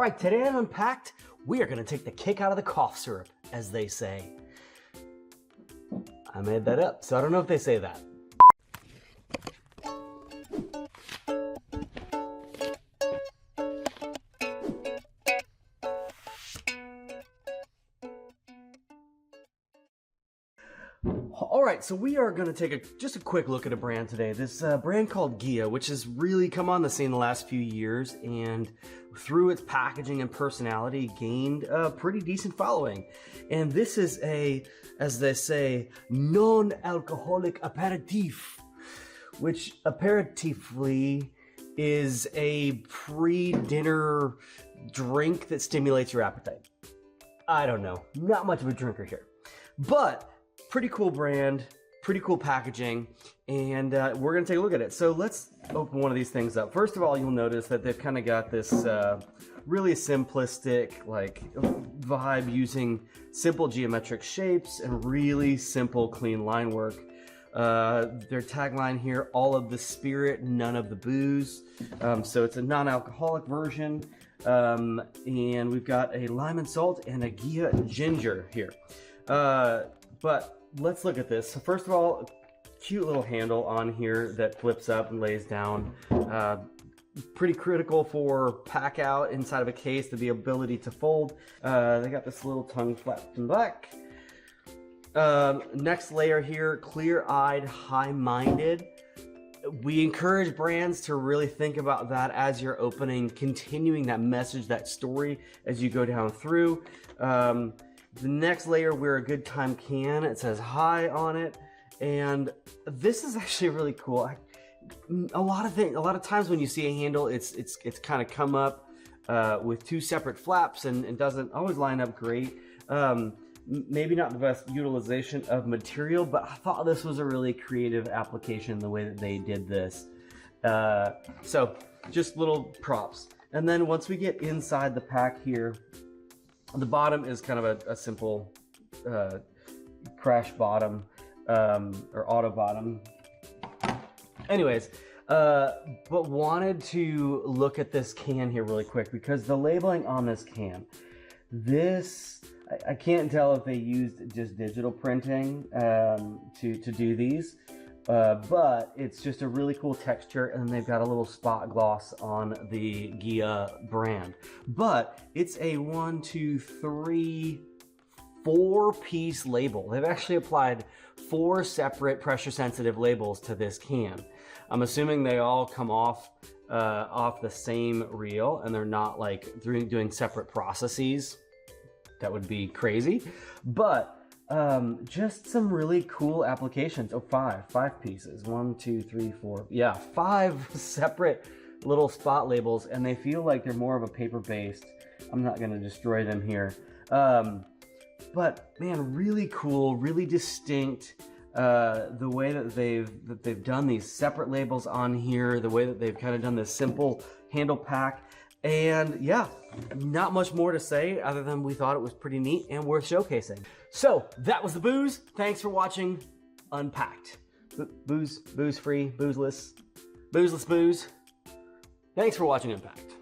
right, today on Unpacked, we are going to take the kick out of the cough syrup, as they say. I made that up, so I don't know if they say that. All right, so we are going to take just a quick look at a brand today. This brand called Ghia, which has really come on the scene the last few years, and through its packaging and personality, gained a pretty decent following. And this is a, as they say, non-alcoholic aperitif, which aperitively is a pre-dinner drink that stimulates your appetite. I don't know, not much of a drinker here, but pretty cool brand, pretty cool packaging, and we're gonna take a look at it. So let's open one of these things up. First of all, you'll notice that they've kind of got this really simplistic like vibe, using simple geometric shapes and really simple clean line work. Their tagline here, all of the spirit, none of the booze. So it's a non-alcoholic version. And we've got a lime and salt and a Ghia ginger here. But let's look at this. So first of all, cute little handle on here that flips up and lays down. Pretty critical for pack out inside of a case, to the ability to fold. They got this little tongue flapped in black. Next layer here, clear-eyed, high-minded. We encourage brands to really think about that as you're opening, continuing that message, that story as you go down through. The next layer, we're a good time can. It says hi on it, and this is actually really cool. A lot of times when you see a handle, it's kind of come up with two separate flaps, and it doesn't always line up great. Maybe not the best utilization of material, but I thought this was a really creative application, the way that they did this. So just little props. And then once we get inside the pack here, the bottom is kind of a simple crash bottom or auto bottom. Anyways, but wanted to look at this can here really quick, because the labeling on this can, I can't tell if they used just digital printing to do these, but it's just a really cool texture, and they've got a little spot gloss on the Ghia brand. But it's a 1, 2, 3, 4-piece label. They've actually applied 4 separate pressure-sensitive labels to this can. I'm assuming they all come off the same reel, and they're not like doing separate processes. That would be crazy, but just some really cool applications. Oh, 5 pieces. 1, 2, 3, 4. Yeah, 5 separate little spot labels, and they feel like they're more of a paper-based. I'm not going to destroy them here, but man, really cool, really distinct. The way that they've done these separate labels on here, the way that they've kind of done this simple handle pack. And yeah, not much more to say other than we thought it was pretty neat and worth showcasing. So that was the booze. Thanks for watching Unpacked. Booze free, boozeless booze. Thanks for watching Unpacked.